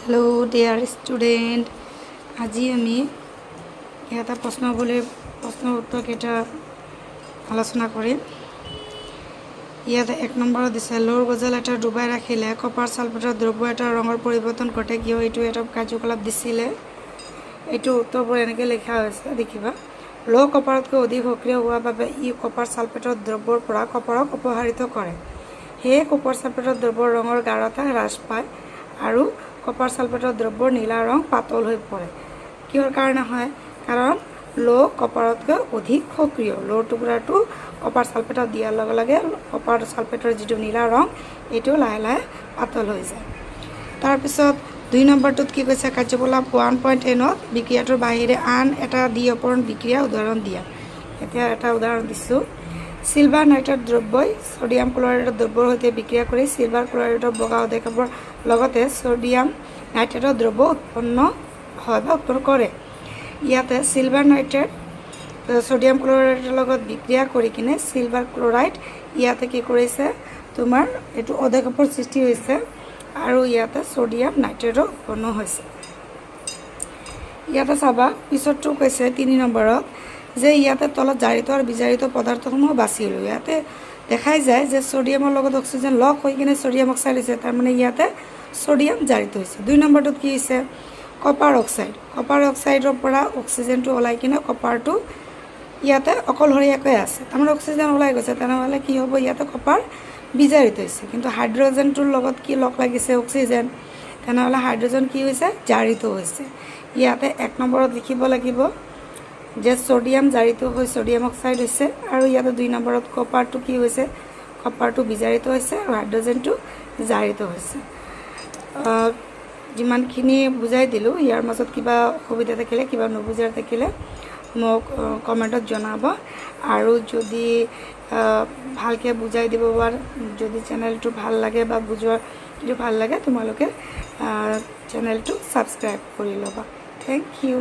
Hello dear student আজি আমি এটা প্ৰশ্ন উত্তৰ কেইটা আলোচনা কৰিম। ইয়াত এক নম্বৰত দিছে লোৰ গজল এটা ডুবাই ৰাখিলে কপাৰ সালফেটৰ দ্ৰব্য এটাৰ ৰঙৰ পৰিৱৰ্তন ঘটে কিয়? এইটো এটা কাৰ্যকলাপ দিছিলে। এইটো উত্তৰবোৰ এনেকৈ লিখা হৈছে, দেখিবা। লো কপাৰতকৈ অধিক সক্ৰিয় হোৱাৰ বাবে ই কপাৰ সালফেটৰ দ্ৰব্যৰ পৰা কপাৰক অপসাৰিত কৰে। সেয়ে কপাৰ সালফেটৰ দ্ৰব্যৰ ৰঙৰ গাঢ়তা হ্ৰাস পায় আৰু কপাৰ সালফেটৰ দ্ৰব্যৰ নীলা ৰং পাতল হৈ পৰে। কিহৰ কাৰণে হয়? কাৰণ লো কপাৰতকৈ অধিক সক্ৰিয়। লোৰ টুকুৰাটো কপাৰ সালফেটত দিয়াৰ লগে লগে কপাৰ সালফেটৰ যিটো নীলা ৰং এইটো লাহে লাহে পাতল হৈ যায়। তাৰপিছত ২ নম্বৰটোত কি কৈছে? কাৰ্যকলাপ 1.10ত বিক্ৰিয়াটোৰ বাহিৰে আন এটা দ্বি-অপৰণ বিক্ৰিয়া উদাহৰণ দিয়া। এতিয়া এটা উদাহৰণ দিছোঁ। সিলভাৰ নাইট্ৰেট দ্ৰব্যই ছডিয়াম ক্লৰাইডৰ দ্ৰব্যৰ সৈতে বিক্ৰিয়া কৰি সিলভাৰ ক্লৰাইডৰ বগা অধেকবৰ লগতে ছডিয়াম নাইট্ৰেটৰ দ্ৰব্য উৎপন্ন হয় বা উৎপন্ন কৰে। ইয়াতে সিলভাৰ নাইট্ৰেট ছডিয়াম ক্লৰাইডৰ লগত বিক্ৰিয়া কৰি কিনে সিলভাৰ ক্লৰাইড ইয়াতে কি কৰিছে, তোমাৰ এইটো অধেকবৰ সৃষ্টি হৈছে আৰু ইয়াতে ছডিয়াম নাইট্ৰেটৰ উৎপন্ন হৈছে। ইয়াতে চাবা পিছৰটো কৈছে ৩ নম্বৰত যে ইয়াতে তলত জাৰিত আৰু বিজাৰিত পদাৰ্থসমূহ বাছি লওঁ। ইয়াতে দেখাই যায় যে ছডিয়ামৰ লগত অক্সিজেন লগ হৈ কিনে ছডিয়াম অক্সাইড হৈছে, তাৰমানে ইয়াতে ছডিয়াম জাৰিত হৈছে। ২ নম্বৰটোত কি হৈছে? Copper oxide. কপাৰ অক্সাইডৰ পৰা অক্সিজেনটো ওলাই কিনে কপাৰটো ইয়াতে অকলশৰীয়াকৈ আছে, তাৰমানে অক্সিজেন ওলাই গৈছে, তেনেহ'লে কি হ'ব? ইয়াতে কপাৰ বিজাৰিত হৈছে। কিন্তু হাইড্ৰজেনটোৰ লগত কি লগ লাগিছে? অক্সিজেন, তেনেহ'লে হাইড্ৰজেন কি হৈছে? জাৰিত হৈছে। ইয়াতে ১ নম্বৰত লিখিব লাগিব যে ছডিয়াম জাৰিত হৈ ছডিয়াম অক্সাইড হৈছে আৰু ইয়াতে ২ নম্বৰত কপাৰটো কি হৈছে? কপাৰটো বিজাৰিত হৈছে আৰু হাইড্ৰজেনটো জাৰিত হৈছে। যিমানখিনি বুজাই দিলোঁ, ইয়াৰ মাজত কিবা অসুবিধা থাকিলে, কিবা নুবুজাৰ থাকিলে মোক কমেণ্টত জনাব। আৰু যদি ভালকৈ বুজাই দিব বা যদি চেনেলটো ভাল লাগে বা বুজোৱাৰ যদি ভাল লাগে, তোমালোকে চেনেলটো ছাবস্ক্ৰাইব কৰি ল'বা। Thank U.